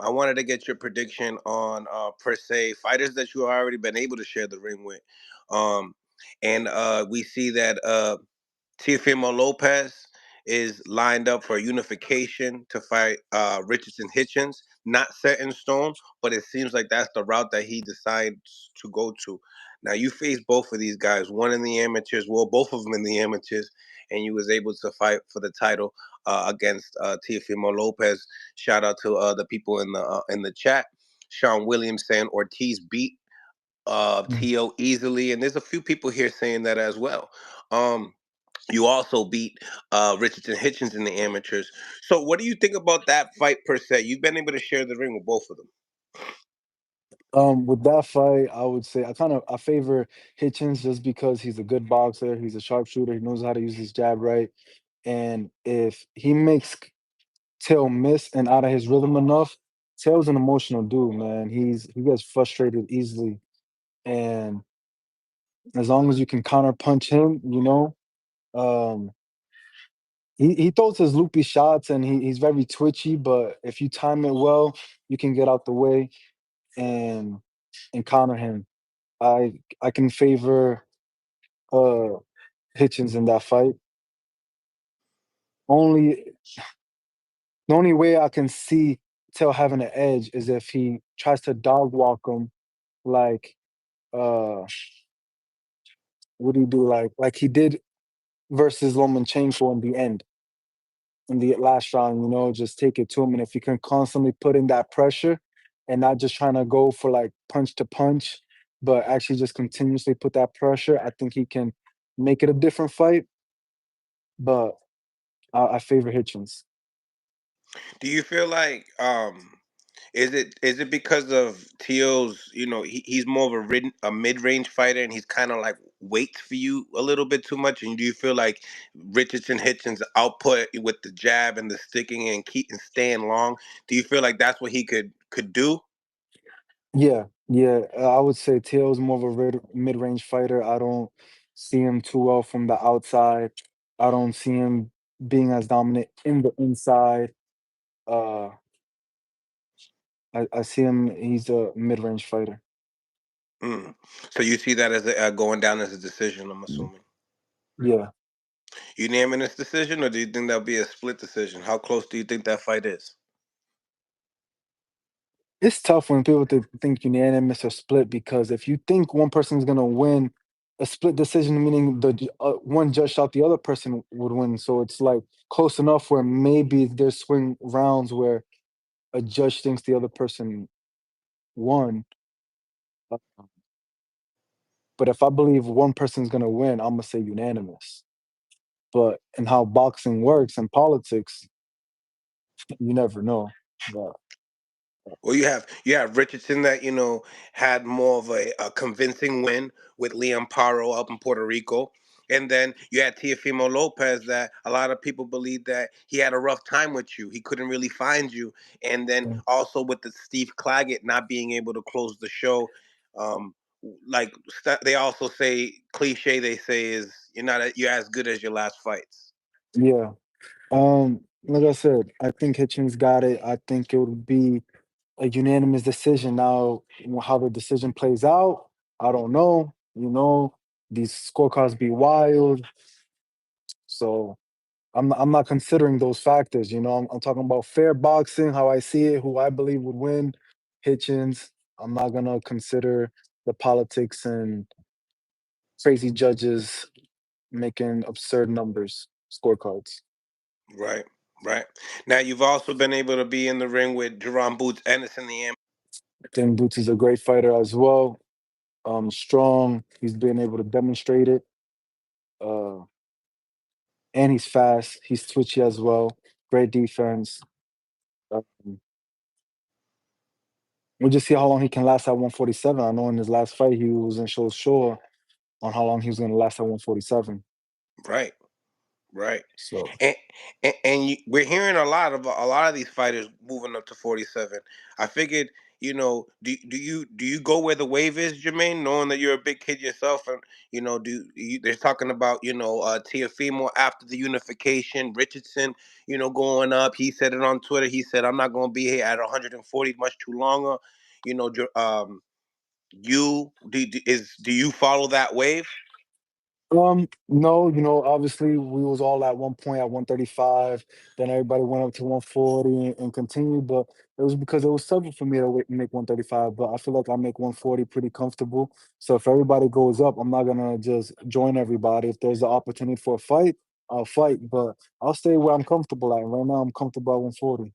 I wanted to get your prediction on per se fighters that you already been able to share the ring with. Um, and we see that Teofimo Lopez is lined up for unification to fight Richardson Hitchins. Not set in stone, but it seems like that's the route that he decides to go to. Now you face both of these guys, one in the amateurs, well, both of them in the amateurs, and you was able to fight for the title against Teofimo Lopez. Shout out to the people in the chat. Sean Williams saying Ortiz beat Mm. Tio easily, and there's a few people here saying that as well. Um, you also beat Richardson Hitchins in the amateurs. So, what do you think about that fight per se? You've been able to share the ring with both of them. With that fight, I would say I favor Hitchens just because he's a good boxer, he's a sharpshooter, he knows how to use his jab right, and if he makes Tail miss and out of his rhythm enough, Tail's an emotional dude, man. He gets frustrated easily, and as long as you can counter punch him, um, he throws his loopy shots and he's very twitchy. But if you time it well, you can get out the way and counter him. I can favor uh Hitchens in that fight. Only the only way I can see Tail having an edge is if he tries to dog walk him like uh what do you do like he did versus Lomachenko in the end in the last round, just take it to him. And if you can constantly put in that pressure and not just trying to go for like punch to punch, but actually just continuously put that pressure, I think he can make it a different fight. But I favor Hitchens. Do you feel like is it because of Tio's, he's more of a mid-range fighter and he's kind of like waits for you a little bit too much, and do you feel like Richardson Hitchens output with the jab and the sticking and keep and staying long, do you feel like that's what he could do? Yeah, yeah. I would say Teal's more of a mid-range fighter. I don't see him too well from the outside. I don't see him being as dominant in the inside. Uh, I see him. He's a mid-range fighter. Mm. So you see that as going down as a decision, I'm Mm. assuming. Yeah, Unanimous decision, or do you think that'll be a split decision? How close do you think that fight is? it's tough when people think unanimous or split because if you think one person's gonna win, a split decision meaning one judge thought the other person would win. So it's like close enough where maybe there's swing rounds where a judge thinks the other person won. Uh, But if I believe one person's gonna win, I'm gonna say unanimous. But in how boxing works and politics, you never know. But Well, you have Richardson that had more of a convincing win with Liam Paro up in Puerto Rico, and then you had Teofimo Lopez that a lot of people believe that he had a rough time with you. He couldn't really find you, and then mm, also with the Steve Claggett not being able to close the show. Um, like they also say cliche. They say is you're as good as your last fights. yeah, like I said, I think Hitchens got it. I think it would be a unanimous decision. Now, how the decision plays out, I don't know. These scorecards be wild, so I'm not considering those factors. I'm talking about fair boxing, how I see it, who I believe would win. Hitchens. I'm not gonna consider the politics and crazy judges making absurd numbers, scorecards. Right, right. Now you've also been able to be in the ring with Jerome Boots Ennis in the I think Boots is a great fighter as well. Strong. He's been able to demonstrate it. Uh, and he's fast. He's twitchy as well. Great defense. Um, we'll just see how long he can last at 147. I know in his last fight he wasn't so sure on how long he was going to last at 147. Right. Right. So And we're hearing a lot of these fighters moving up to 47. I figured, do you go where the wave is, Jermaine, knowing that you're a big kid yourself, and they're talking about Teofimo after the unification, Richardson, going up. He said it on Twitter. He said, "I'm not going to be here at 140 much too longer." Do you follow that wave? no, obviously we was all at one point at 135, then everybody went up to 140 and continued, but it was because it was tough for me to make 135, but I feel like I make 140 pretty comfortable. So if everybody goes up, I'm not gonna just join everybody. If there's an opportunity for a fight, I'll fight, but I'll stay where I'm comfortable at. Right now, I'm comfortable at 140.